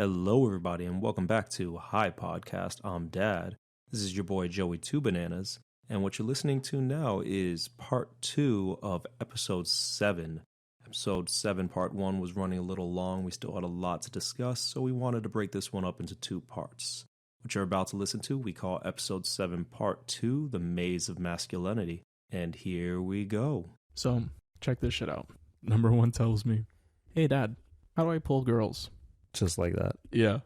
Hello, everybody, and welcome back to Hi Podcast. I'm Dad. This is your boy Joey Two Bananas, and what you're listening to now is part 2 of episode 7. Episode 7, part 1 was running a little long. We still had a lot to discuss, so we wanted to break this one up into 2 parts. What you're about to listen to, we call episode 7, part 2, The Maze of Masculinity. And here we go. So, check this shit out. Number 1 tells me, "Hey, Dad, how do I pull girls?" Just like that. Yeah.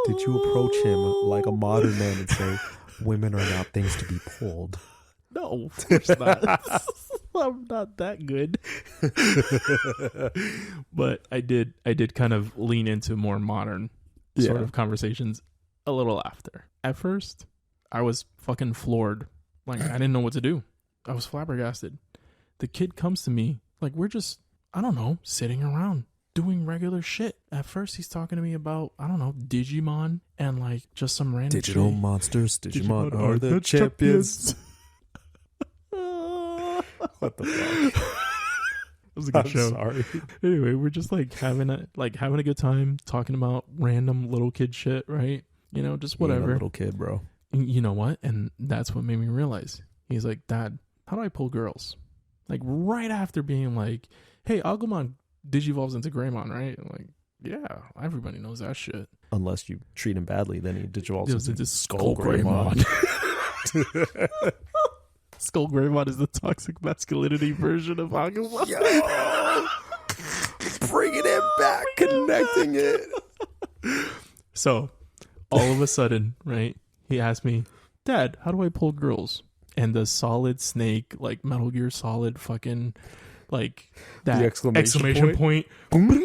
Did you approach him like a modern man and say, women are not things to be pulled? No, of course not. I'm not that good. But I did kind of lean into more modern sort of conversations a little after. At first, I was fucking floored. Like, I didn't know what to do. I was flabbergasted. The kid comes to me, like, we're just, I don't know, sitting around doing regular shit. At first, he's talking to me about, I don't know, Digimon and like just some random digital shit. monsters. Digimon are the champions. What the fuck? It was a good show. Sorry. Anyway, we're just like having a good time talking about random little kid shit, right? You know, just whatever. You're a little kid, bro. You know what? And that's what made me realize. He's like, "Dad, how do I pull girls?" Like right after being like, "Hey, Agumon digivolves into Greymon, right?" I'm like, yeah, everybody knows that shit. Unless you treat him badly, then he digivolves into Skull Greymon. Skull Greymon is the toxic masculinity version of Agumon. Yo! Bringing it back, connecting it. So, all of a sudden, right, he asked me, "Dad, how do I pull girls?" And the Solid Snake, like Metal Gear Solid fucking, like, that the exclamation point. And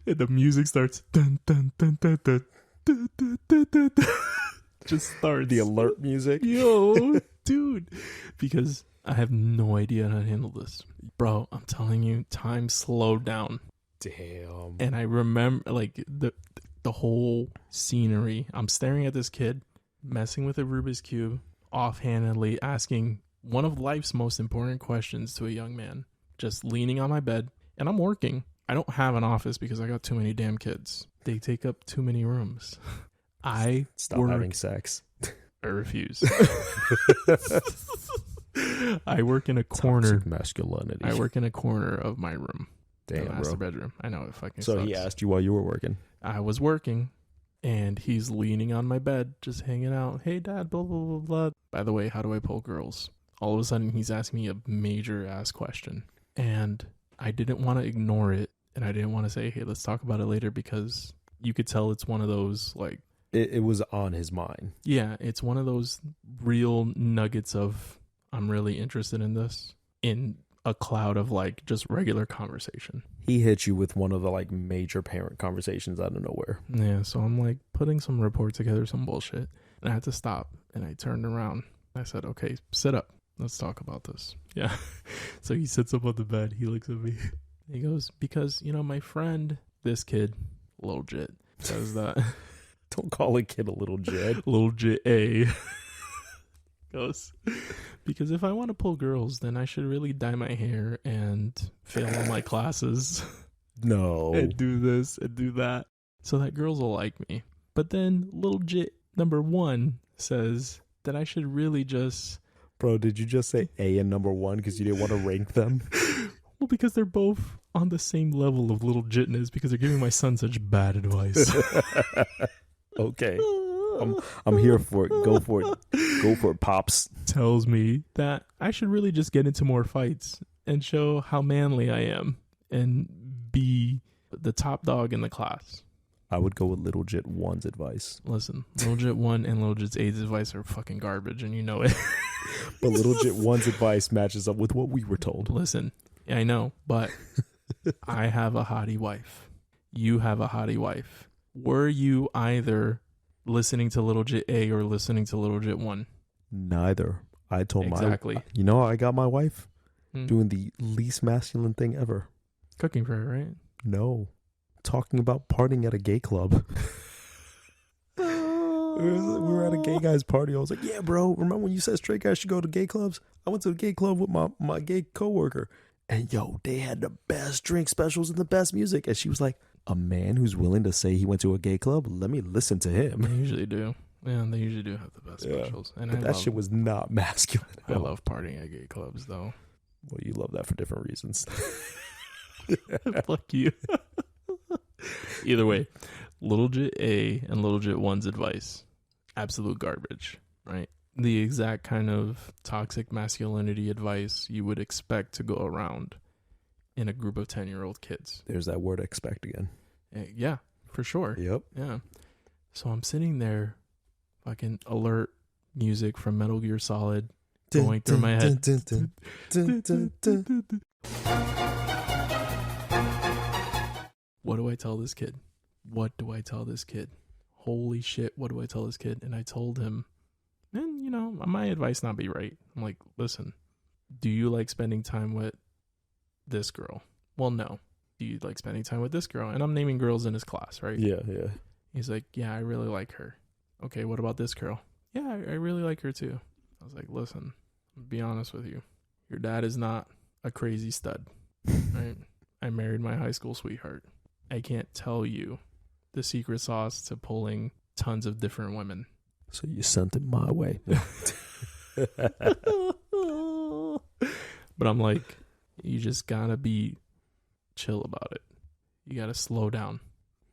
the music starts. Dun, dun, dun, dun, dun, dun, dun, dun, dun, dun. Just starts. The alert music. Yo, dude. Because I have no idea how to handle this. Bro, I'm telling you, time slowed down. Damn. And I remember, like, the whole scenery. I'm staring at this kid, messing with a Rubik's Cube, offhandedly asking one of life's most important questions to a young man, just leaning on my bed, and I'm working. I don't have an office because I got too many damn kids. They take up too many rooms. I Stop having sex. I refuse. I work in a corner. Toxic masculinity. I work in a corner of my room. Damn, the bro. master bedroom. I know it fucking So sucks. he asked you while you were working. I was working, and he's leaning on my bed, just hanging out. "Hey, Dad, blah, blah, blah, blah. By the way, how do I pull girls?" All of a sudden, he's asking me a major-ass question. And I didn't want to ignore it, and I didn't want to say, "Hey, let's talk about it later," because you could tell it's one of those, like... It was on his mind. Yeah, it's one of those real nuggets of, I'm really interested in this, in a cloud of, like, just regular conversation. He hit you with one of the, like, major parent conversations out of nowhere. Yeah, so I'm, like, putting some report together, some bullshit, and I had to stop, and I turned around. I said, "Okay, sit up. Let's talk about this." Yeah. So he sits up on the bed. He looks at me. He goes, "Because, you know, my friend, this kid, Lil Jit, says that..." Don't call a kid a little jit. Lil Jit A. Goes, "Because if I want to pull girls, then I should really dye my hair and fail all my classes." No. And do this and do that so that girls will like me. But then Lil Jit number 1 says that I should really just... Bro, did you just say A and number 1 because you didn't want to rank them? Well, because they're both on the same level of little jitness, because they're giving my son such bad advice. Okay. I'm here for it. Go for it. Go for it, Pops. Tells me that I should really just get into more fights and show how manly I am and be the top dog in the class. I would go with Little Jit 1's advice. Listen, Little Jit 1 and Little Jit 8's advice are fucking garbage, and you know it. But Little Jit 1's advice matches up with what we were told. Listen, I know, but I have a hottie wife. You have a hottie wife. Were you either listening to Little Jit A or listening to Little Jit 1? Neither. I told Exactly. You know how I got my wife? Hmm. Doing the least masculine thing ever. Cooking for her, right? No. Talking about partying at a gay club. We were at a gay guy's party. I was like, yeah, bro, remember when you said straight guys should go to gay clubs? I went to a gay club with my gay coworker. And yo, they had the best drink specials and the best music. And she was like, a man who's willing to say he went to a gay club, let me listen to him. They usually do. Yeah, they usually do have the best specials. And but that shit was not masculine. I love partying at gay clubs, though. Well, you love that for different reasons. Fuck you. Either way, Little Jit A and Little Jit 1's advice, absolute garbage, right? The exact kind of toxic masculinity advice you would expect to go around in a group of 10-year-old kids. There's that word expect again. Yeah, for sure. Yep. Yeah. So I'm sitting there, fucking alert music from Metal Gear Solid going through my head. What do I tell this kid? What do I tell this kid? Holy shit, what do I tell this kid? And I told him, and you know, my advice not be right. I'm like, listen, do you like spending time with this girl? Well, no. Do you like spending time with this girl? And I'm naming girls in his class, right? Yeah. He's like, yeah, I really like her. Okay, what about this girl? Yeah, I really like her too. I was like, listen, I'll be honest with you. Your dad is not a crazy stud, right? I married my high school sweetheart. I can't tell you the secret sauce to pulling tons of different women. So you sent it my way. But I'm like, you just gotta be chill about it. You gotta slow down.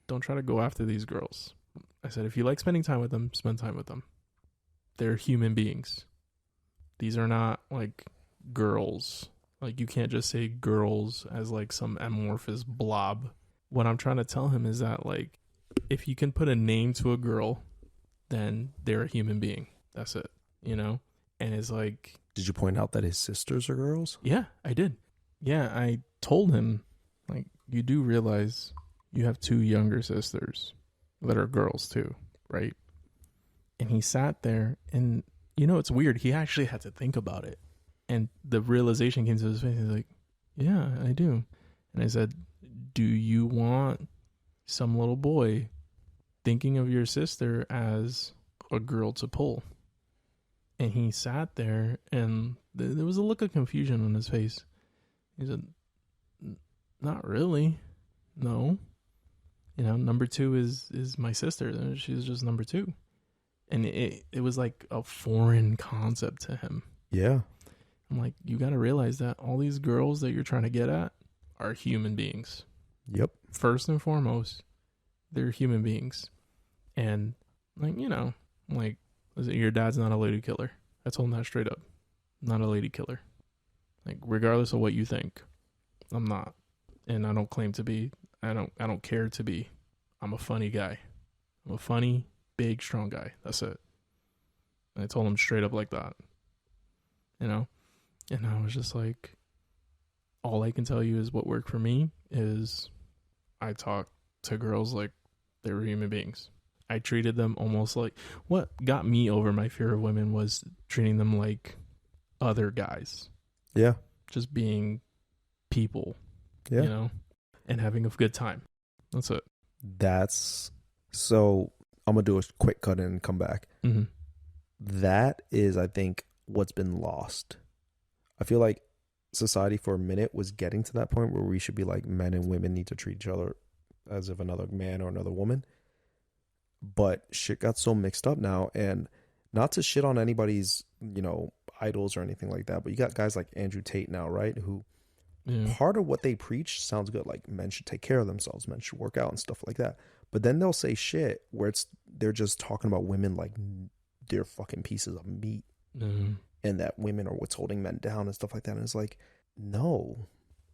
Don't try to go after these girls. I said, if you like spending time with them, spend time with them. They're human beings. These are not like girls. Like, you can't just say girls as like some amorphous blob. What I'm trying to tell him is that, like, if you can put a name to a girl, then they're a human being. That's it, you know? And it's like... Did you point out that his sisters are girls? Yeah, I did. Yeah, I told him, like, you do realize you have 2 younger sisters that are girls too, right? And he sat there and, you know, it's weird. He actually had to think about it. And the realization came to his face. He's like, yeah, I do. And I said, do you want some little boy thinking of your sister as a girl to pull? And he sat there and there was a look of confusion on his face. He said, not really. No. You know, number 2 is my sister. She's just number 2. And it was like a foreign concept to him. Yeah. I'm like, you got to realize that all these girls that you're trying to get at are human beings. Yep. First and foremost, they're human beings. And, like, you know, like, your dad's not a lady killer. I told him that straight up. Not a lady killer. Like, regardless of what you think, I'm not. And I don't claim to be. I don't care to be. I'm a funny guy. I'm a funny, big, strong guy. That's it. And I told him straight up like that. You know? And I was just like, all I can tell you is what worked for me is I talk to girls like they were human beings. I treated them almost like, what got me over my fear of women was treating them like other guys. Yeah. Just being people, yeah. You know, and having a good time. That's it. So I'm going to do a quick cut in and come back. Mm-hmm. That is, I think, what's been lost. I feel like society for a minute was getting to that point where we should be like, men and women need to treat each other as if another man or another woman. But shit got so mixed up now, and not to shit on anybody's, you know, idols or anything like that, but you got guys like Andrew Tate now, right? Who part of what they preach sounds good, like men should take care of themselves, men should work out and stuff like that. But then they'll say shit where they're just talking about women like they're fucking pieces of meat, and that women are what's holding men down and stuff like that. And it's like, no,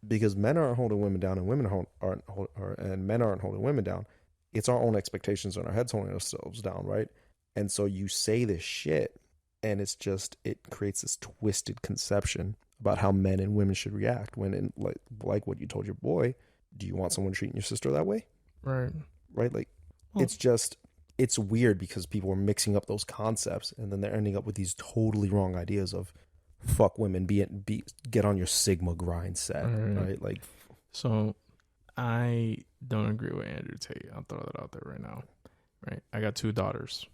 because men aren't holding women down, and women and men aren't holding women down. It's our own expectations in our heads holding ourselves down, right? And so you say this shit, and it creates this twisted conception about how men and women should react. When, like what you told your boy, do you want someone treating your sister that way? Right. Like, it's weird because people are mixing up those concepts, and then they're ending up with these totally wrong ideas of fuck women, get on your Sigma grind set, right? Like, so I don't agree with Andrew Tate. I'll throw that out there right now. Right. I got 2 daughters.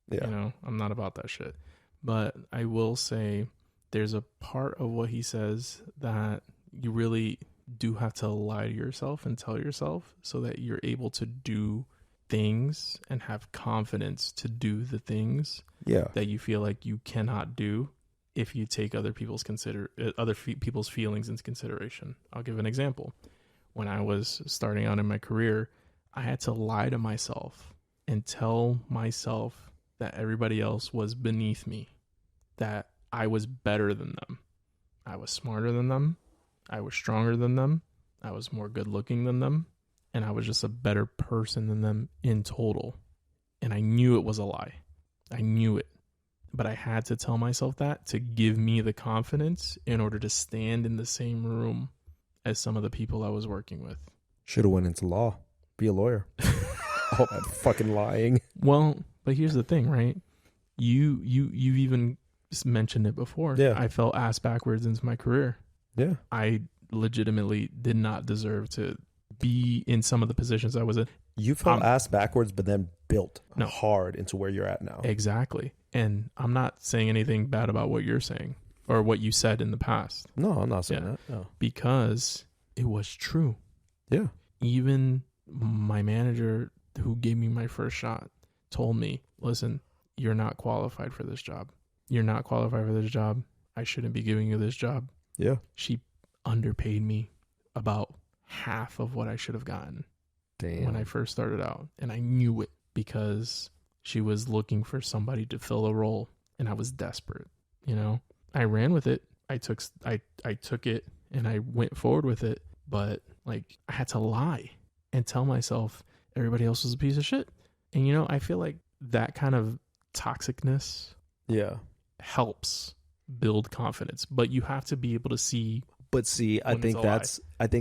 Yeah. You know, I'm not about that shit. But I will say there's a part of what he says that you really do have to lie to yourself and tell yourself so that you're able to do things and have confidence to do the things that you feel like you cannot do if you take other people's people's feelings into consideration. I'll give an example. When I was starting out in my career, I had to lie to myself and tell myself that everybody else was beneath me, that I was better than them. I was smarter than them. I was stronger than them. I was more good looking than them. And I was just a better person than them in total. And I knew it was a lie. I knew it. But I had to tell myself that to give me the confidence in order to stand in the same room as some of the people I was working with. Should have went into law. Be a lawyer. All that fucking lying. Well, but here's the thing, right? You've even mentioned it before. Yeah. I fell ass backwards into my career. Yeah. I legitimately did not deserve to be in some of the positions I was in. You fell ass backwards, but then built No. hard into where you're at now. Exactly. And I'm not saying anything bad about what you're saying or what you said in the past. No, I'm not saying that. No. Because it was true. Yeah. Even my manager who gave me my first shot told me, listen, you're not qualified for this job. You're not qualified for this job. I shouldn't be giving you this job. Yeah. She underpaid me about half of what I should have gotten. Damn. When I first started out. And I knew it because she was looking for somebody to fill a role. And I was desperate. You know, I ran with it. I took it and I went forward with it. But like, I had to lie and tell myself everybody else was a piece of shit. And, you know, I feel like that kind of toxicness helps build confidence. But you have to be able to see. But see, I think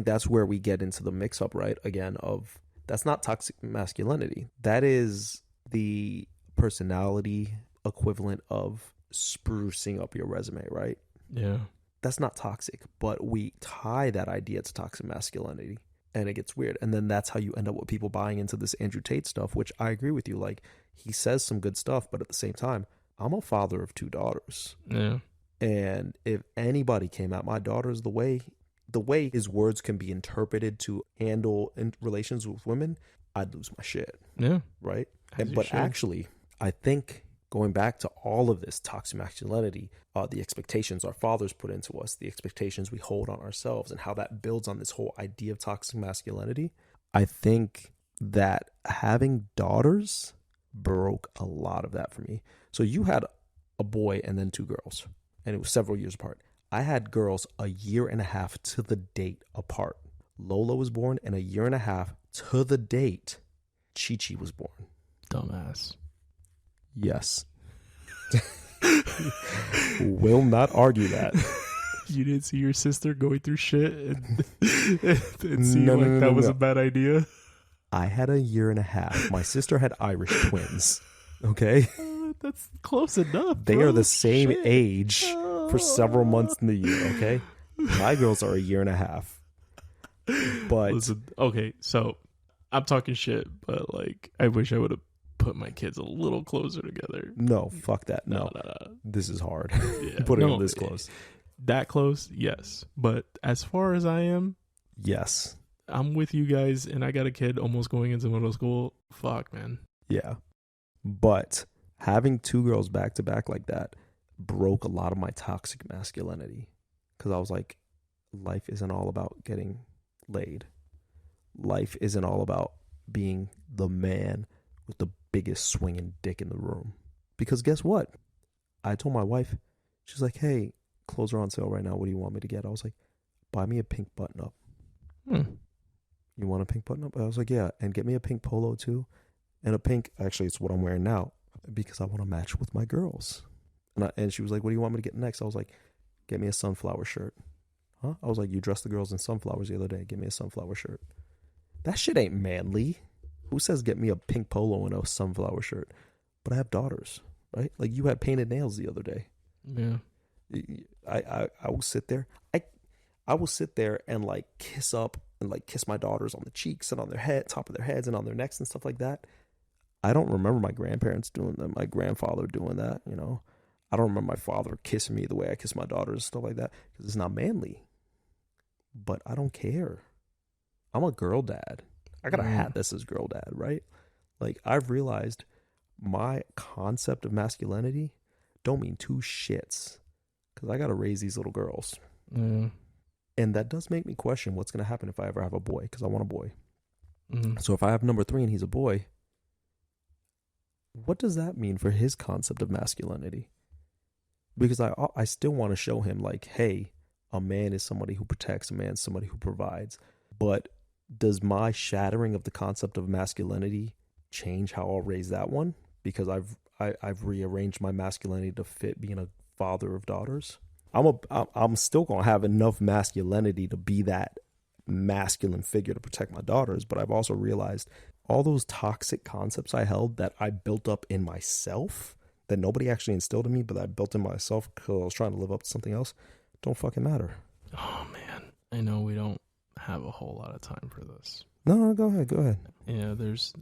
that's where we get into the mix up, right? Again, of that's not toxic masculinity. That is the personality equivalent of sprucing up your resume, right? Yeah. That's not toxic, but we tie that idea to toxic masculinity and it gets weird. And then that's how you end up with people buying into this Andrew Tate stuff, which I agree with you. Like, he says some good stuff, but at the same time, I'm a father of 2 daughters. Yeah. And if anybody came at my daughters the way his words can be interpreted to handle in relations with women, I'd lose my shit. Yeah. Right? But actually, I think going back to all of this toxic masculinity, the expectations our fathers put into us, the expectations we hold on ourselves, and how that builds on this whole idea of toxic masculinity, I think that having daughters broke a lot of that for me. So you had a boy and then 2 girls, and it was several years apart. I had girls a year and a half to the date apart. Lola was born, and a year and a half to the date, Chi-Chi was born. Dumbass. Yes. Will not argue that. You didn't see your sister going through shit and see that was a bad idea? I had a year and a half. My sister had Irish twins. Okay? That's close enough. They are the same age for several months in the year, okay? My girls are a year and a half. But listen, okay, so I'm talking shit, but like, I wish I would have put my kids a little closer together. No, fuck that. No. This is hard. Putting them this close. That close, yes. But as far as I am, yes. I'm with you guys, and I got a kid almost going into middle school. Fuck, man. Yeah. But having 2 girls back to back like that broke a lot of my toxic masculinity. Because I was like, life isn't all about getting laid. Life isn't all about being the man with the biggest swinging dick in the room. Because guess what? I told my wife, she's like, hey, clothes are on sale right now. What do you want me to get? I was like, buy me a pink button up. You want a pink button up? I was like, yeah. And get me a pink polo too. And a pink, actually, it's what I'm wearing now because I want to match with my girls. And she was like, what do you want me to get next? I was like, get me a sunflower shirt. Huh? I was like, you dressed the girls in sunflowers the other day. Get me a sunflower shirt. That shit ain't manly. Who says get me a pink polo and a sunflower shirt? But I have daughters, right? Like you had painted nails the other day. Yeah. I will sit there. I will sit there and like kiss up and like kiss my daughters on the cheeks and on their head, top of their heads and on their necks and stuff like that. I don't remember my grandparents doing that, my grandfather doing that, you know. I don't remember my father kissing me the way I kiss my daughters and stuff like that because it's not manly. but I don't care. I'm a girl dad. I got a hat that says girl dad, right? Like, I've realized my concept of masculinity don't mean two shits because I got to raise these little girls. And that does make me question what's going to happen if I ever have a boy, because I want a boy. So if I have number 3 and he's a boy, what does that mean for his concept of masculinity? Because I still want to show him, like, hey, a man is somebody who protects, a man is somebody who provides. But does my shattering of the concept of masculinity change how I'll raise that one? Because I've rearranged my masculinity to fit being a father of daughters. I'm still gonna have enough masculinity to be that masculine figure to protect my daughters, but I've also realized all those toxic concepts I held that I built up in myself, that nobody actually instilled in me, but I built in myself because I was trying to live up to something else, don't fucking matter. Oh man, I know we don't have a whole lot of time for this. No, go ahead. Yeah, there's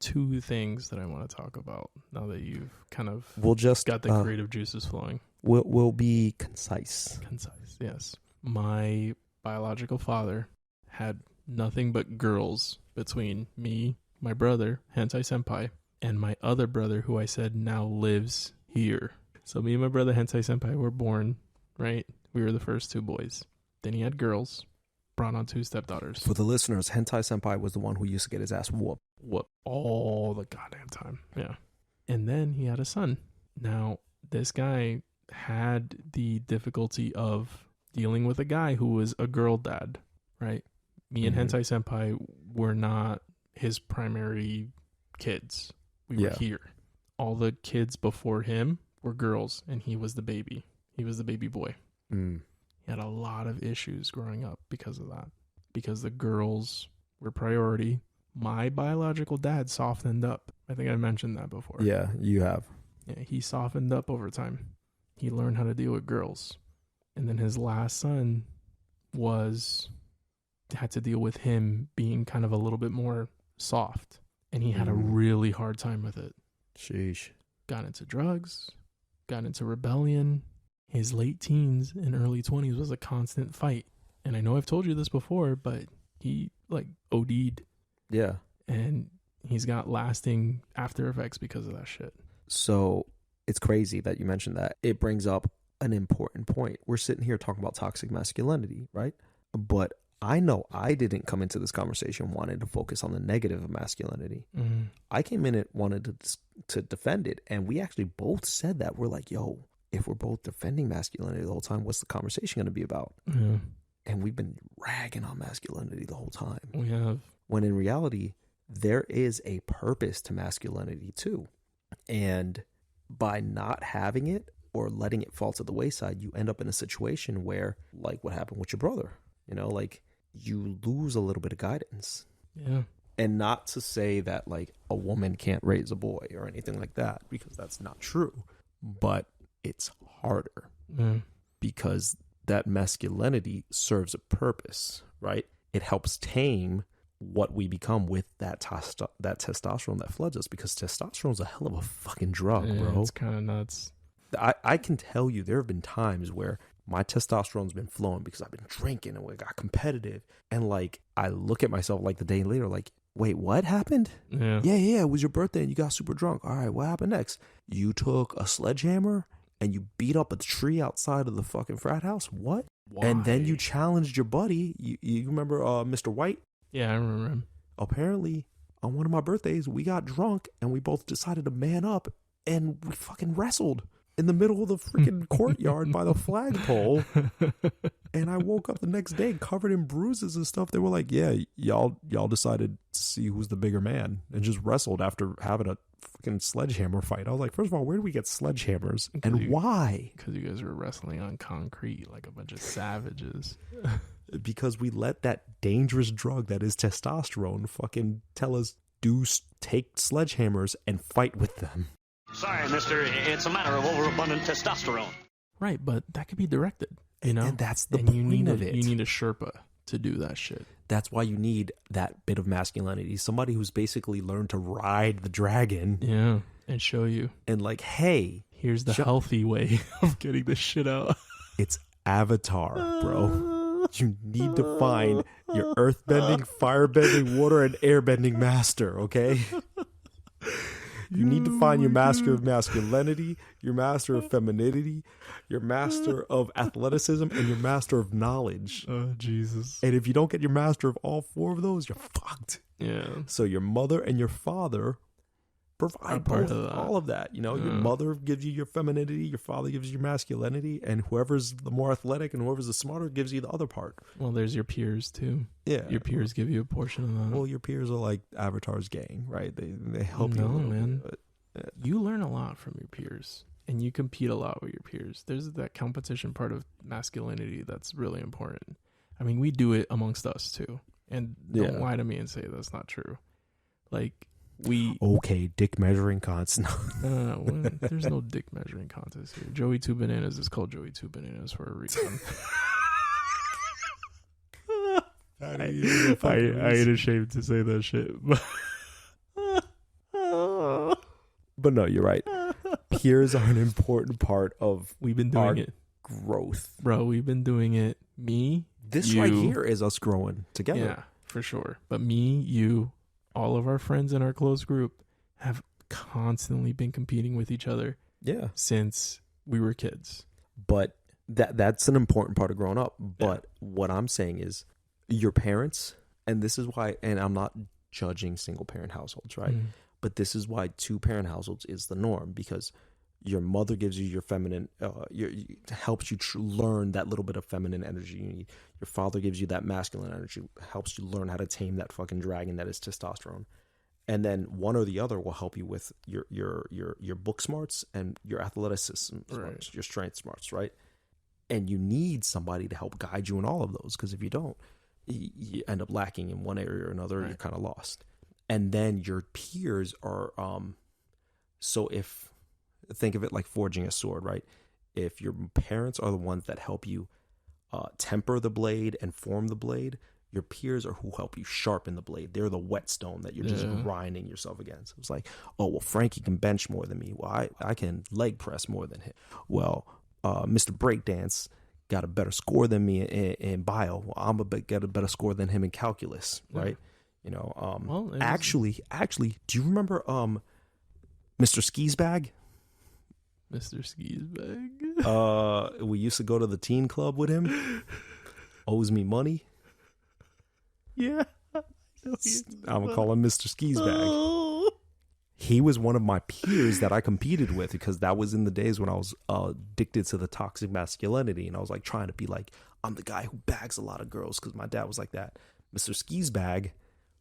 2 things that I want to talk about now that you've kind of got the creative juices flowing. We'll be concise. Yes. My biological father had nothing but girls between me, my brother, Hentai Senpai, and my other brother, who I said now lives here. So me and my brother, Hentai Senpai, were born, right? We were the first 2 boys. Then he had girls, brought on 2 stepdaughters. For the listeners, Hentai Senpai was the one who used to get his ass whooped all the goddamn time. Yeah. And then he had a son. Now, this guy had the difficulty of dealing with a guy who was a girl dad, right? Me and Hentai Senpai were not his primary kids. We were here. All the kids before him were girls, and he was the baby. He was the baby boy. He had a lot of issues growing up because of that. Because the girls were priority. My biological dad softened up. I think I mentioned that before. Yeah, you have. Yeah, he softened up over time. He learned how to deal with girls. And then his last son had to deal with him being kind of a little bit more soft. And he had a really hard time with it. Sheesh. Got into drugs, got into rebellion. His late teens and early 20s was a constant fight. And I know I've told you this before, but he OD'd. Yeah. And he's got lasting after effects because of that shit. So it's crazy that you mentioned that. It brings up an important point. We're sitting here talking about toxic masculinity, right? But I know I didn't come into this conversation wanting to focus on the negative of masculinity. I came in it wanted to defend it. And we actually both said that. We're like, yo, if we're both defending masculinity the whole time, what's the conversation going to be about? Yeah. And we've been ragging on masculinity the whole time. We have. When in reality, there is a purpose to masculinity too. And by not having it or letting it fall to the wayside, you end up in a situation where, like what happened with your brother, you lose a little bit of guidance. Yeah. And not to say that a woman can't raise a boy or anything like that, because that's not true. But it's harder because that masculinity serves a purpose, right? It helps tame what we become with that testosterone that floods us, because testosterone's a hell of a fucking drug, bro. It's kind of nuts. I can tell you there have been times where my testosterone's been flowing because I've been drinking and we got competitive, and I look at myself the day later wait, what happened? Yeah, it was your birthday and you got super drunk. All right, what happened next? You took a sledgehammer and you beat up a tree outside of the fucking frat house? What? Why? And then you challenged your buddy. You remember Mr. White? Yeah, I remember him. Apparently, on one of my birthdays, we got drunk and we both decided to man up and we fucking wrestled in the middle of the freaking courtyard by the flagpole. And I woke up the next day covered in bruises and stuff. They were like, yeah, y'all decided to see who's the bigger man and just wrestled after having a fucking sledgehammer fight. I was like, first of all, where do we get sledgehammers and why? Because you guys were wrestling on concrete like a bunch of savages. Because we let that dangerous drug that is testosterone fucking tell us take sledgehammers and fight with them. Sorry, mister, it's a matter of overabundant testosterone. Right, but that could be directed, And that's the point of it. You need a Sherpa to do that shit. That's why you need that bit of masculinity. Somebody who's basically learned to ride the dragon. Yeah, and show you. And hey. Here's the healthy way of getting this shit out. It's Avatar, bro. You need to find your earthbending, firebending, water, and airbending master, okay? You need to find your master of masculinity, your master of femininity, your master of athleticism, and your master of knowledge. Oh, Jesus. And if you don't get your master of all four of those, you're fucked. Yeah. So your mother and your father provide both, all of that. You know, your mother gives you your femininity, your father gives you your masculinity, and whoever's the more athletic and whoever's the smarter gives you the other part. Well, there's your peers too. Yeah. Your peers give you a portion of that. Well, your peers are like Avatar's gang, right? They help you a little man. bit. You learn a lot from your peers, and you compete a lot with your peers. There's that competition part of masculinity that's really important. I mean, we do it amongst us too. And don't lie to me and say that's not true. Like, okay, dick measuring contest. There's no dick measuring contest here. Joey Two Bananas is called Joey Two Bananas for a reason. I ain't ashamed to say that shit. But no, you're right. Peers are an important part of we've been doing it. Growth. Bro, we've been doing it. This right here is us growing together. Yeah, for sure. But me, you, all of our friends in our close group have constantly been competing with each other. Yeah. Since we were kids. But that's an important part of growing up. But what I'm saying is your parents, and this is why, and I'm not judging single parent households, right? But this is why 2-parent households is the norm, because your mother gives you your feminine, helps you learn that little bit of feminine energy you need. Your father gives you that masculine energy, helps you learn how to tame that fucking dragon that is testosterone. And then one or the other will help you with your book smarts and your athleticism smarts, your strength smarts, right? And you need somebody to help guide you in all of those, because if you don't, you end up lacking in one area or another. You're kind of lost. And then your peers are, think of it like forging a sword, right? If your parents are the ones that help you temper the blade and form the blade, your peers are who help you sharpen the blade. They're the whetstone that you're just grinding yourself against. It's like, oh, well, Frankie can bench more than me. Well, I can leg press more than him. Well, Mr. Breakdance got a better score than me in bio. Well, I'm get a better score than him in calculus, right? You know, actually, do you remember Mr. Skis Bag? Mr. Skis Bag? We used to go to the teen club with him. Owes me money. Yeah. I'm gonna call him Mr. Skis Bag. He was one of my peers that I competed with, because that was in the days when I was addicted to the toxic masculinity, and I was like trying to be like, I'm the guy who bags a lot of girls, because my dad was like that. Mr. Skis Bag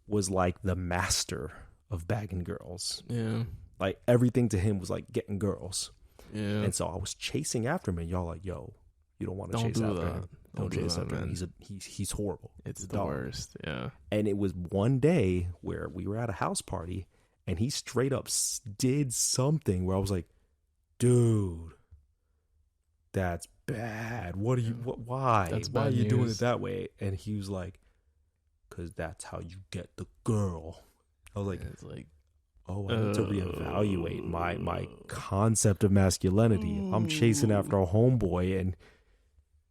was like the master of bagging girls. Yeah. Like everything to him was like getting girls. Yeah. And so I was chasing after him, and y'all like, yo, you don't want to chase after him. Don't chase after him. He's horrible. It's the worst. Yeah. And it was one day where we were at a house party, and he straight up did something where I was like, dude, that's bad. Why? Why are you doing it that way? And he was like, because that's how you get the girl. I was like, it's like, oh, I need to reevaluate my concept of masculinity. I'm chasing after a homeboy, and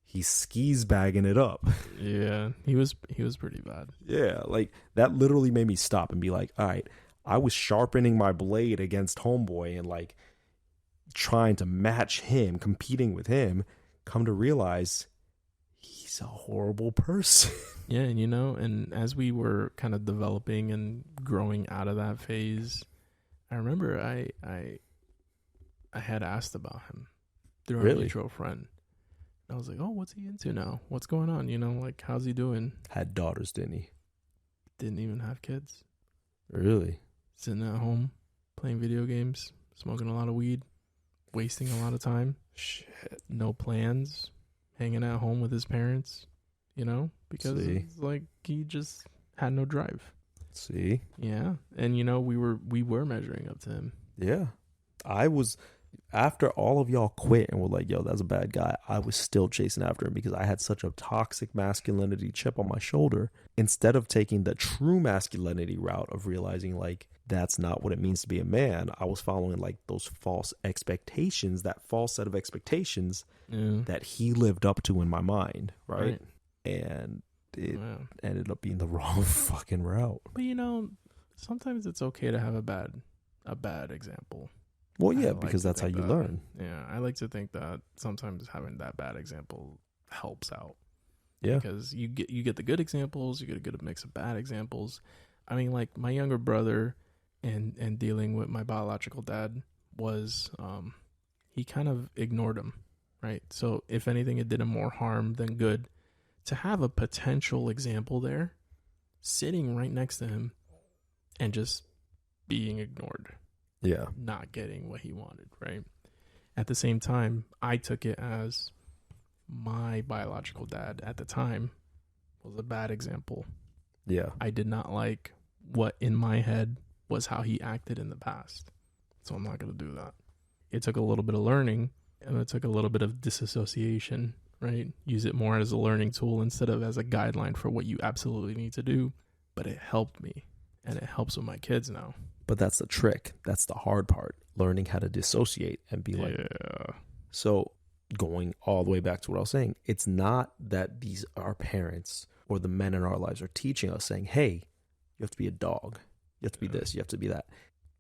he's skis bagging it up. Yeah, he was pretty bad. Yeah, like that literally made me stop and be like, all right, I was sharpening my blade against homeboy and like trying to match him, competing with him. Come to realize he's a horrible person. Yeah, and and as we were kind of developing and growing out of that phase, I remember I had asked about him through a mutual friend. I was like, oh, what's he into now? What's going on? Like, how's he doing? Had daughters, didn't he? Didn't even have kids. Really? Sitting at home, playing video games, smoking a lot of weed, wasting a lot of time. Shit. No plans, hanging at home with his parents, because it's like he just had no drive. See? Yeah. And we were measuring up to him. Yeah. I was, after all of y'all quit and were like, yo, that's a bad guy, I was still chasing after him because I had such a toxic masculinity chip on my shoulder. Instead of taking the true masculinity route of realizing like that's not what it means to be a man, I was following like those false expectations, that false set of expectations that he lived up to in my mind, right? and it ended up being the wrong fucking route. But sometimes it's okay to have a bad example. Well, yeah, because that's how you learn. Yeah, I like to think that sometimes having that bad example helps out. Yeah, because you get the good examples, you get a good mix of bad examples. I mean, like my younger brother, and dealing with my biological dad was, he kind of ignored him, right? So if anything, it did him more harm than good. To have a potential example there, sitting right next to him, and just being ignored. Yeah. Not getting what he wanted, right? At the same time, I took it as my biological dad at the time was a bad example. Yeah. I did not like what in my head was how he acted in the past. So I'm not going to do that. It took a little bit of learning, and it took a little bit of disassociation, right? Use it more as a learning tool instead of as a guideline for what you absolutely need to do. But it helped me, and it helps with my kids now. But that's the trick. That's the hard part. Learning how to dissociate and be like, yeah. So going all the way back to what I was saying, it's not that these our parents or the men in our lives are teaching us saying, hey, you have to be a dog. You have to be this. You have to be that.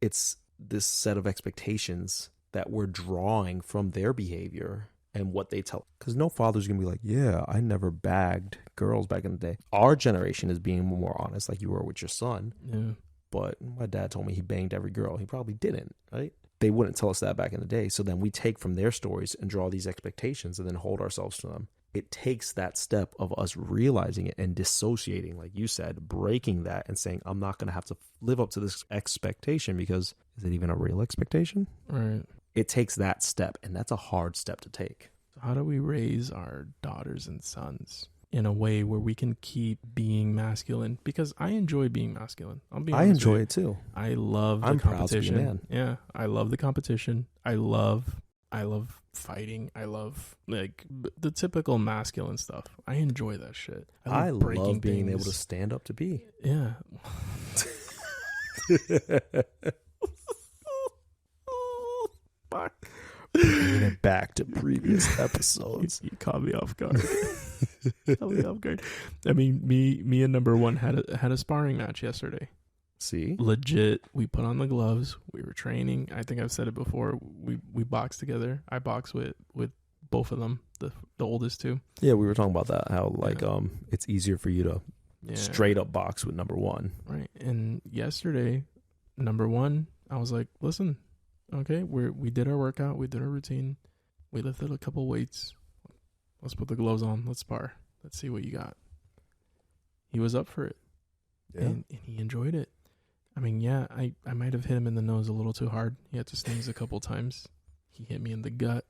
It's this set of expectations that we're drawing from their behavior and what they tell. Because no father's going to be like, yeah, I never bagged girls back in the day. Our generation is being more honest like you were with your son. Yeah. But my dad told me he banged every girl. He probably didn't, right? They wouldn't tell us that back in the day. So then we take from their stories and draw these expectations and then hold ourselves to them. It takes that step of us realizing it and dissociating, like you said, breaking that and saying, I'm not going to have to live up to this expectation because is it even a real expectation? Right. It takes that step, and that's a hard step to take. So how do we raise our daughters and sons in a way where we can keep being masculine? Because I enjoy being masculine. I enjoy it too. I love the I'm competition. proud to be a man. Yeah, I love the competition. I love fighting. I love like the typical masculine stuff. I enjoy that shit. I love being things. able to stand up to be. Yeah. Bringing it back to previous episodes. You caught me off guard. I mean, me and number one had a sparring match yesterday. See? Legit. We put on the gloves. We were training. I think I've said it before. We boxed together. I boxed with both of them, the oldest two. Yeah, we were talking about that. How it's easier for you to straight up box with number one. Right. And yesterday, number one, I was like, listen, okay, we did our workout. We did our routine. We lifted a couple weights. Let's put the gloves on. Let's spar. Let's see what you got. He was up for it. Yeah. And he enjoyed it. I mean, yeah, I might have hit him in the nose a little too hard. He had to sneeze a couple times. He hit me in the gut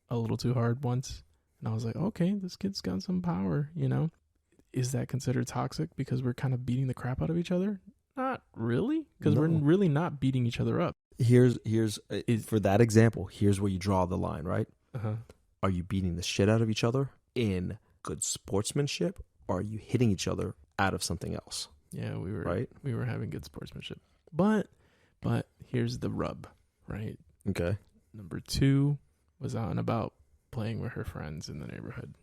a little too hard once. And I was like, okay, this kid's got some power, you know? Is that considered toxic because we're kind of beating the crap out of each other? Not really, because we're really not beating each other up. Here's for that example, here's where you draw the line, right? Uh-huh. Are you beating the shit out of each other in good sportsmanship, or are you hitting each other out of something else? Yeah, we were having good sportsmanship. But here's the rub, right? Okay. Number two was out and about playing with her friends in the neighborhood.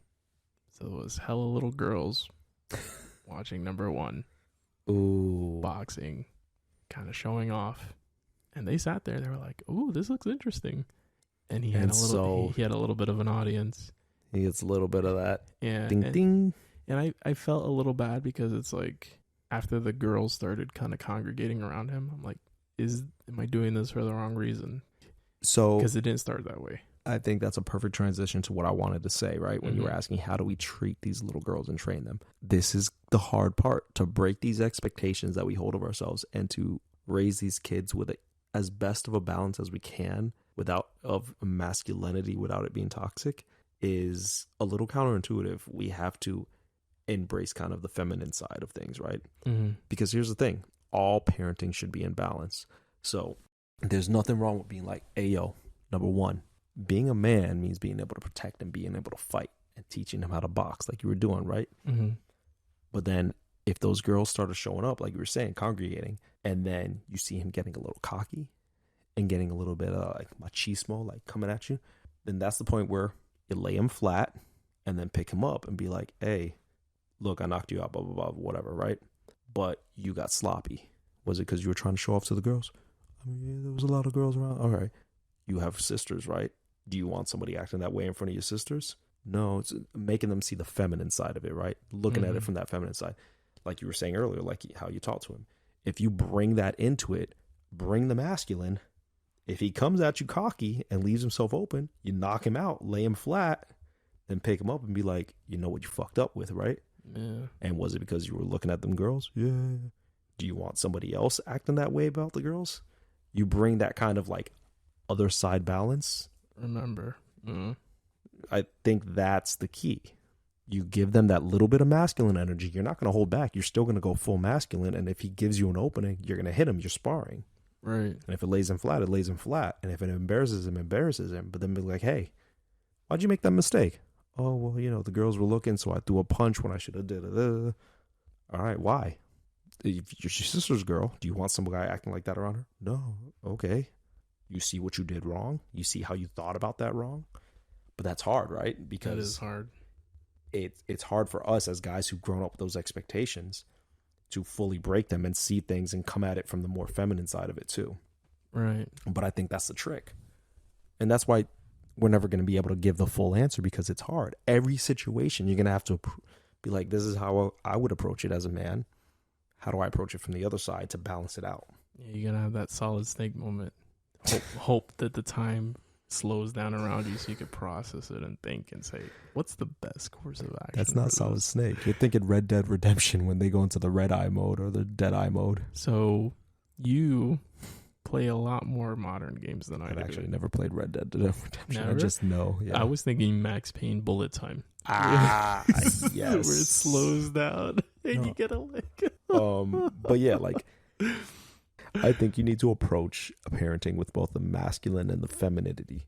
So it was hella little girls watching number one. Ooh. Boxing, kind of showing off. And they sat there, they were like, ooh, this looks interesting. And he had a little bit of an audience. He gets a little bit of that. Yeah. Ding ding. And I felt a little bad because it's like after the girls started kind of congregating around him, I'm like, am I doing this for the wrong reason? So because it didn't start that way. I think that's a perfect transition to what I wanted to say, right? When you were asking, how do we treat these little girls and train them? This is the hard part, to break these expectations that we hold of ourselves and to raise these kids with as best of a balance as we can of masculinity without it being toxic is a little counterintuitive. We have to embrace kind of the feminine side of things, right? Mm-hmm. Because here's the thing, all parenting should be in balance. So there's nothing wrong with being like, hey, yo, number one, being a man means being able to protect and being able to fight and teaching them how to box like you were doing, right? Mm-hmm. But then if those girls started showing up, like you were saying, congregating, and then you see him getting a little cocky and getting a little bit of like machismo, like coming at you, then that's the point where you lay him flat and then pick him up and be like, hey, look, I knocked you out, blah, blah, blah, whatever, right? But you got sloppy. Was it because you were trying to show off to the girls? I mean, yeah, there was a lot of girls around. All right. You have sisters, right? Do you want somebody acting that way in front of your sisters? No, it's making them see the feminine side of it, right? Looking at it from that feminine side. Like you were saying earlier, like how you talk to him. If you bring that into it, bring the masculine. If he comes at you cocky and leaves himself open, you knock him out, lay him flat, then pick him up and be like, you know what you fucked up with, right? Yeah. And was it because you were looking at them girls? Yeah. Do you want somebody else acting that way about the girls? You bring that kind of like other side balance. Remember. I think that's the key. You give them that little bit of masculine energy. You're not going to hold back. You're still going to go full masculine. And if he gives you an opening, you're going to hit him. You're sparring. Right. And if it lays him flat, it lays him flat. And if it embarrasses him, embarrasses him. But then be like, hey, why'd you make that mistake? Oh, well, you know, the girls were looking, so I threw a punch when I should have did it. All right, why? If you're your sister's girl, do you want some guy acting like that around her? No. Okay. You see what you did wrong? You see how you thought about that wrong? But that's hard, right? Because that is hard. It's hard for us as guys who've grown up with those expectations to fully break them and see things and come at it from the more feminine side of it too. Right. But I think that's the trick. And that's why we're never going to be able to give the full answer, because it's hard. Every situation you're going to have to be like, this is how I would approach it as a man. How do I approach it from the other side to balance it out? Yeah, you're going to have that solid snake moment. Hope that the time slows down around you so you could process it and think and say, what's the best course of action? That's not Solid Snake. You're thinking Red Dead Redemption when they go into the red eye mode or the dead eye mode. So you play a lot more modern games than I do. I've actually never played Red Dead Redemption. Never? I just know. Yeah. I was thinking Max Payne Bullet Time. Ah, yes. Where it slows down and you get a lick. But yeah, like, I think you need to approach parenting with both the masculine and the femininity.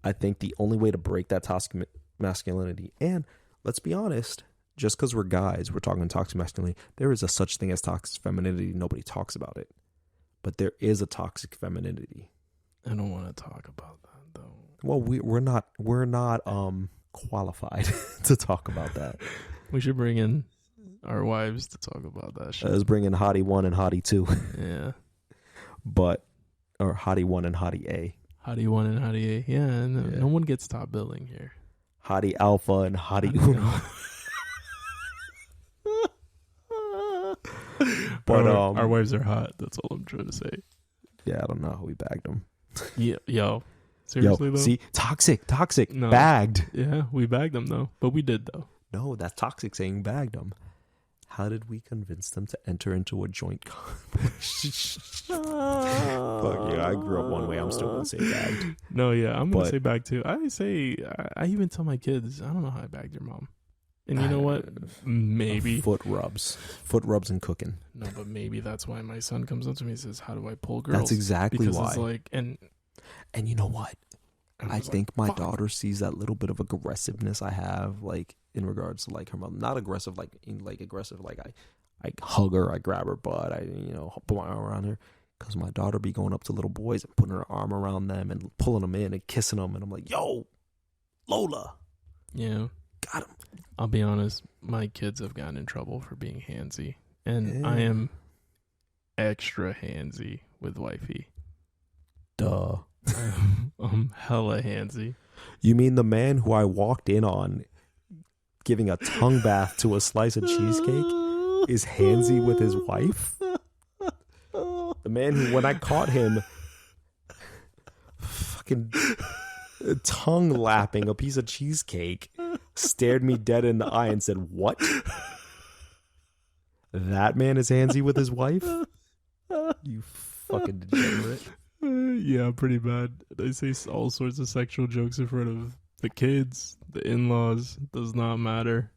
I think the only way to break that toxic masculinity, and let's be honest, just because we're guys, we're talking toxic masculinity, there is a such thing as toxic femininity. Nobody talks about it. But there is a toxic femininity. I don't want to talk about that though. Well, we're not qualified to talk about that. We should bring in our wives to talk about that shit. Let's bring in Hottie 1 and Hottie 2. Yeah. Or Hottie 1 and Hottie A. Hottie 1 and Hottie A. Yeah, no one gets top billing here. Hottie Alpha and Hottie Uno. But our wives are hot. That's all I'm trying to say. Yeah, I don't know how we bagged them. Yeah, seriously though. See, toxic, No. bagged. Yeah, we bagged them though, but we did though. No, that's toxic saying bagged them. How did we convince them to enter into a joint? Fuck yeah, I grew up one way. I'm still gonna say bagged. No, yeah, I'm gonna say bagged too. I even tell my kids, I don't know how I bagged your mom. And you know what? Maybe foot rubs and cooking. No, but maybe that's why my son comes up to me and says, "How do I pull girls?" That's exactly because why. It's like, and you know what? I think like, my daughter sees that little bit of aggressiveness I have, like in regards to like her mom. Not aggressive, like aggressive, like I hug her, I grab her butt, I put my arm around her. Because my daughter be going up to little boys and putting her arm around them and pulling them in and kissing them, and I'm like, "Yo, Lola, yeah, got him." I'll be honest, my kids have gotten in trouble for being handsy, and I am extra handsy with wifey. Duh. I'm hella handsy. You mean the man who I walked in on giving a tongue bath to a slice of cheesecake is handsy with his wife? The man who, when I caught him fucking tongue lapping a piece of cheesecake, stared me dead in the eye and said, "What? That man is handsy with his wife? You fucking degenerate." Yeah, pretty bad. They say all sorts of sexual jokes in front of the kids, the in-laws. Does not matter.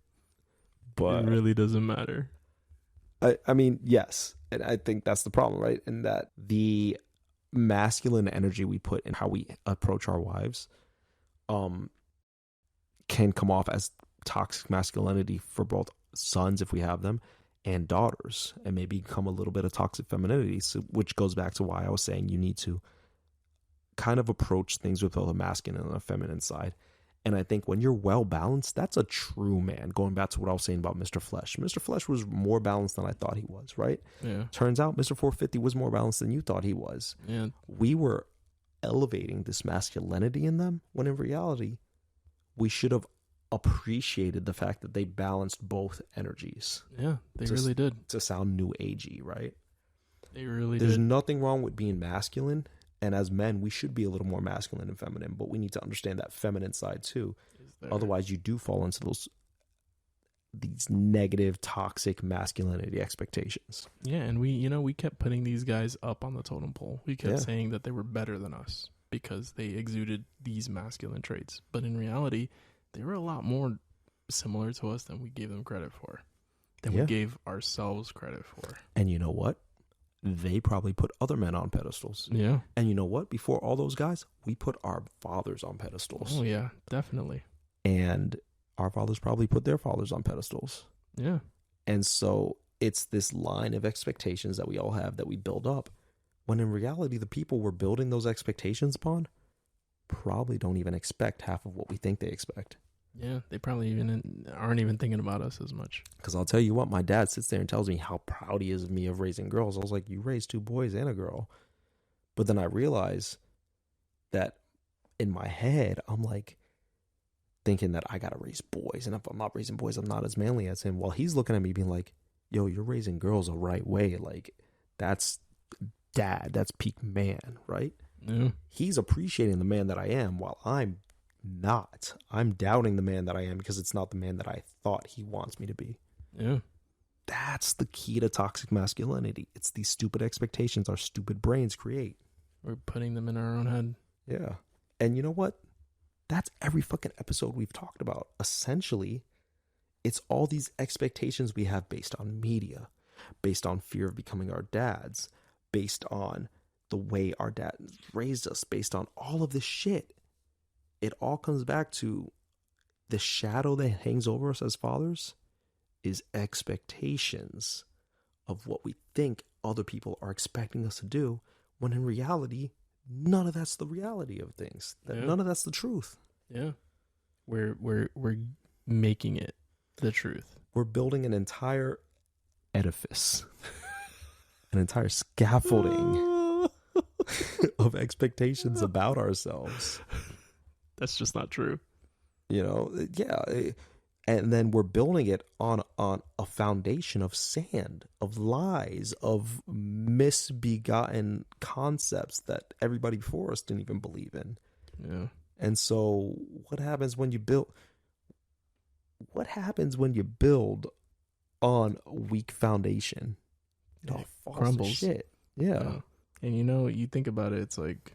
But it really doesn't matter. I mean, yes. And I think that's the problem, right? In that the masculine energy we put in how we approach our wives can come off as toxic masculinity for both sons, if we have them, and daughters, and maybe become a little bit of toxic femininity, so, which goes back to why I was saying you need to kind of approach things with both a masculine and a feminine side. And I think when you're well balanced, that's a true man. Going back to what I was saying about Mr. Flesh. Mr. Flesh was more balanced than I thought he was, right? Yeah. Turns out Mr. 450 was more balanced than you thought he was. Yeah. We were elevating this masculinity in them when in reality, we should have appreciated the fact that they balanced both energies. Yeah, they really did. To sound new agey, right? They really There's did. nothing wrong with being masculine. And as men, we should be a little more masculine and feminine, but we need to understand that feminine side too. Otherwise, you do fall into these negative, toxic masculinity expectations. Yeah, and we kept putting these guys up on the totem pole. We kept saying that they were better than us because they exuded these masculine traits. But in reality, they were a lot more similar to us than we gave them credit for, than we gave ourselves credit for. And you know what? They probably put other men on pedestals. Yeah. And you know what? Before all those guys, we put our fathers on pedestals. Oh, yeah, definitely. And our fathers probably put their fathers on pedestals. Yeah. And so it's this line of expectations that we all have that we build up, when in reality, the people we're building those expectations upon probably don't even expect half of what we think they expect. Yeah, they probably aren't even thinking about us as much. Because I'll tell you what, my dad sits there and tells me how proud he is of me of raising girls. I was like, you raised 2 boys and a girl. But then I realize that in my head, I'm like thinking that I got to raise boys. And if I'm not raising boys, I'm not as manly as him. While he's looking at me being like, yo, you're raising girls the right way. Like, that's dad. That's peak man, right? Yeah. He's appreciating the man that I am while I'm not. I'm doubting the man that I am because it's not the man that I thought he wants me to be. Yeah. That's the key to toxic masculinity. It's these stupid expectations our stupid brains create. We're putting them in our own head. Yeah. And you know what? That's every fucking episode we've talked about. Essentially, it's all these expectations we have based on media, based on fear of becoming our dads, based on the way our dad raised us, based on all of this shit. It all comes back to the shadow that hangs over us as fathers is expectations of what we think other people are expecting us to do, when in reality, none of that's the reality of things. None of that's the truth. Yeah. We're making it the truth. We're building an entire edifice, an entire scaffolding of expectations about ourselves. That's just not true. You know, yeah. And then we're building it on a foundation of sand, of lies, of misbegotten concepts that everybody before us didn't even believe in. Yeah. And so what happens when you build on a weak foundation? It all falls crumbles. to shit. Yeah. And you think about it, it's like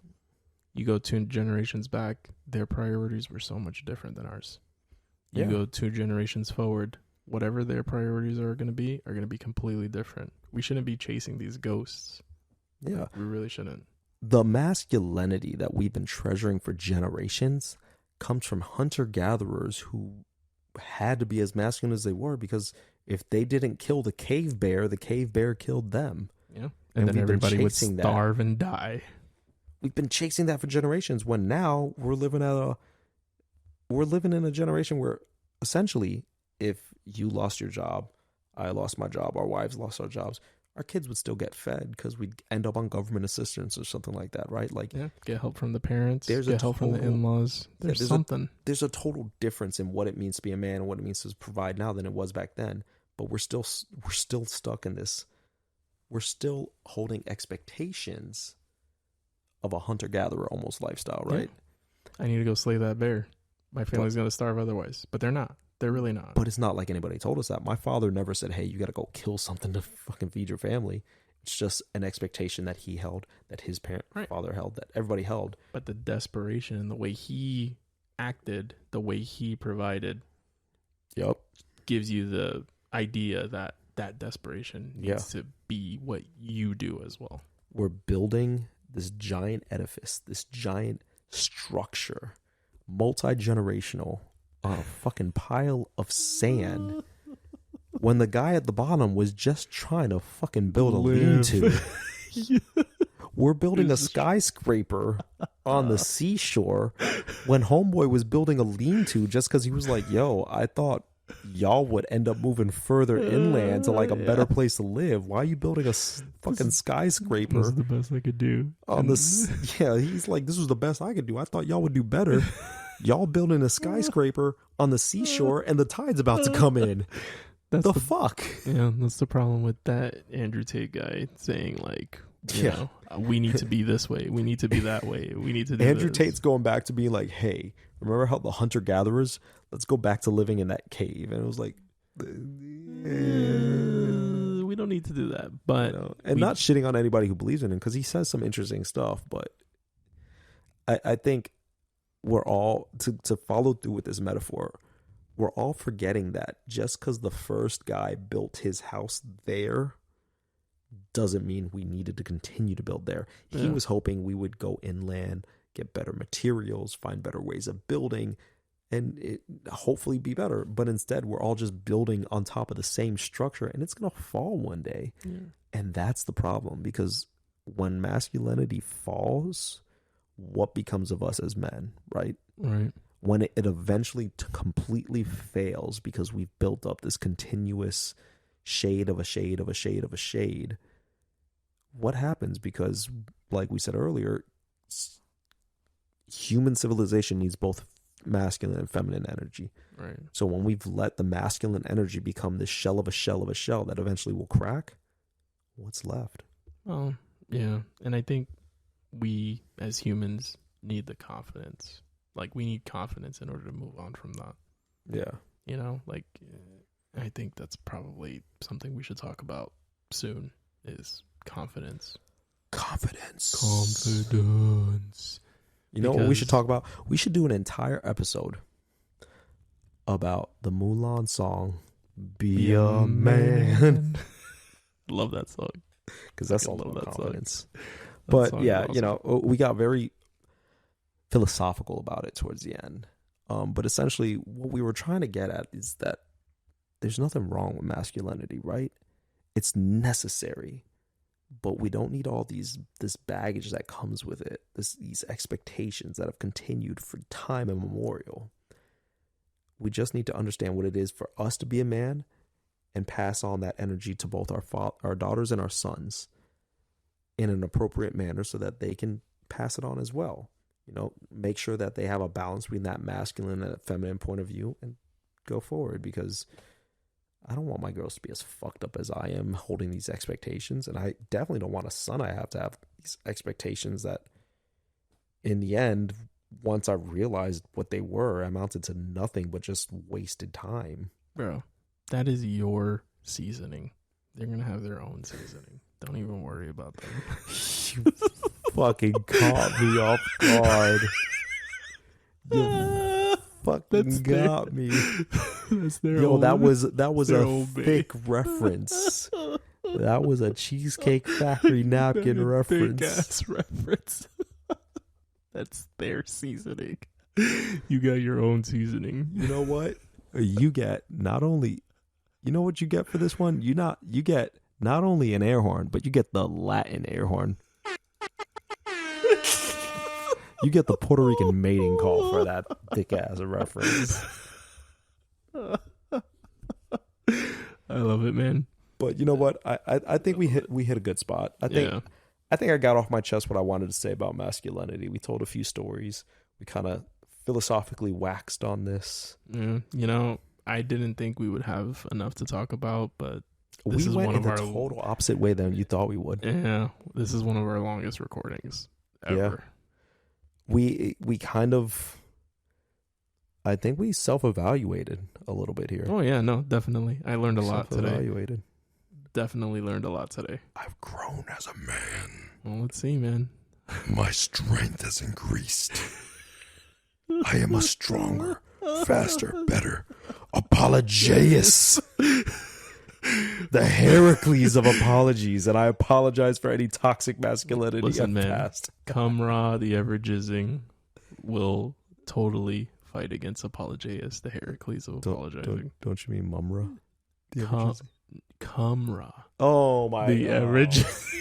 you go 2 generations back, their priorities were so much different than ours. You go 2 generations forward, whatever their priorities are going to be completely different. We shouldn't be chasing these ghosts. Yeah. We really shouldn't. The masculinity that we've been treasuring for generations comes from hunter-gatherers who had to be as masculine as they were, because if they didn't kill the cave bear killed them. Yeah. And then everybody would starve and die. We've been chasing that for generations, when now we're living in a generation where essentially, if you lost your job, I lost my job, our wives lost our jobs, our kids would still get fed because we'd end up on government assistance or something like that, right? Like, get help from the parents, get help from the in-laws. There's something. There's a total difference in what it means to be a man and what it means to provide now than it was back then. But we're still stuck in this. We're still holding expectations of a hunter-gatherer almost lifestyle, right? Yeah. I need to go slay that bear. My family's going to starve otherwise. But they're not. They're really not. But it's not like anybody told us that. My father never said, hey, you got to go kill something to fucking feed your family. It's just an expectation that he held, that his father held, that everybody held. But the desperation and the way he acted, the way he provided, gives you the idea that that desperation needs to be what you do as well. We're building this giant edifice, this giant structure, multi-generational, on a fucking pile of sand, when the guy at the bottom was just trying to fucking build a lean-to. we're building a skyscraper on the seashore when homeboy was building a lean-to just because he was like, yo, I thought y'all would end up moving further inland to like a better place to live. Why are you building a fucking skyscraper? This is the best I could do. On the yeah, he's like, this was the best I could do. I thought y'all would do better. Y'all building a skyscraper on the seashore and the tide's about to come in. That's the fuck? Yeah, that's the problem with that Andrew Tate guy saying like, you know, we need to be this way, we need to be that way, we need to do Andrew this. Tate's going back to being like, hey, remember how the hunter-gatherers, let's go back to living in that cave. And it was like, we don't need to do that. But and not shitting on anybody who believes in him, because he says some interesting stuff, but I think we're all, to follow through with this metaphor, we're all forgetting that just because the first guy built his house there doesn't mean we needed to continue to build there. He was hoping we would go inland, get better materials, find better ways of building, and it hopefully be better. But instead, we're all just building on top of the same structure, and it's going to fall one day. Yeah. And that's the problem, because when masculinity falls, what becomes of us as men, right? Right. When it eventually completely fails because we've built up this continuous shade of a shade of a shade of a shade, what happens? Because, like we said earlier, human civilization needs both masculine and feminine energy. Right. So when we've let the masculine energy become this shell of a shell of a shell that eventually will crack, what's left? Well, yeah. And I think we as humans need the confidence. Like, we need confidence in order to move on from that. Yeah. You know, like, I think that's probably something we should talk about soon, is confidence. Confidence. You know what we should talk about? We should do an entire episode about the Mulan song, Be a Man. Love that song. Because that's all about confidence. But yeah, awesome. You know, we got very philosophical about it towards the end. But essentially what we were trying to get at is that there's nothing wrong with masculinity, right? It's necessary, but we don't need all this baggage that comes with it, these expectations that have continued for time immemorial. We just need to understand what it is for us to be a man and pass on that energy to both our daughters and our sons in an appropriate manner so that they can pass it on as well. You know, make sure that they have a balance between that masculine and feminine point of view and go forward, because I don't want my girls to be as fucked up as I am holding these expectations. And I definitely don't want a son I have to have these expectations that in the end, once I realized what they were, amounted to nothing but just wasted time. Bro, that is your seasoning. They're going to have their own seasoning. Don't even worry about them. You fucking caught me off guard. You fucking got me. Yo, that was a thick reference. That was a Cheesecake Factory napkin reference. Thick ass reference. That's their seasoning. You got your own seasoning. You know what? You get not only, you know what you get for this one? You get not only an air horn, but you get the Latin air horn. You get the Puerto Rican mating call for that thick ass reference. I love it, man. But you know what? I think we hit a good spot. I think I got off my chest what I wanted to say about masculinity. We told a few stories. We kind of philosophically waxed on this. Yeah, you know, I didn't think we would have enough to talk about, but we went in the total opposite way than you thought we would. Yeah, this is one of our longest recordings ever. Yeah. We kind of, I think we self-evaluated a little bit here. Oh yeah, no, definitely. I learned a lot today. Self-evaluated. Definitely learned a lot today. I've grown as a man. Well, let's see, man. My strength has increased. I am a stronger, faster, better apologeus. The Heracles of apologies, and I apologize for any toxic masculinity. Listen, man, past. Kamra, the ever-jizzing, will totally fight against apologeus, the Heracles of apologizing. Don't you mean Mumra? Kamra. Oh my the God. ever-jizzing.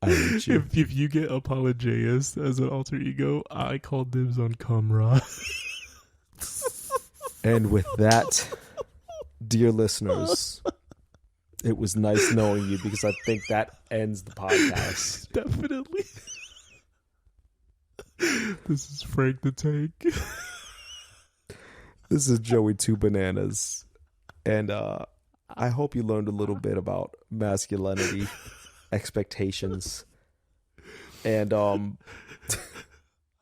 I hate you. If you get Apologeus as an alter ego, I call dibs on Kamra. And with that, dear listeners, it was nice knowing you because I think that ends the podcast. Definitely. This is Frank the Tank. This is Joey Two Bananas. And I hope you learned a little bit about masculinity, expectations, and how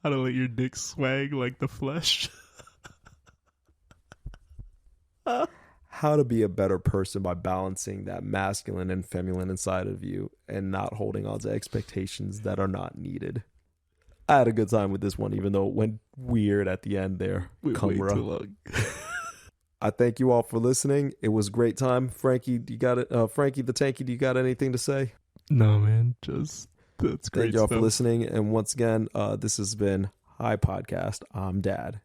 to let your dick swag like the flesh. how to be a better person by balancing that masculine and feminine inside of you and not holding on to expectations that are not needed. I had a good time with this one, even though it went weird at the end there. Way too long. I thank you all for listening. It was a great time. Frankie, you got it? Frankie the Tanky, do you got anything to say? No, man. Just that's great. Thank you all for stuff. listening. And once again, this has been Hi Podcast. I'm Dad.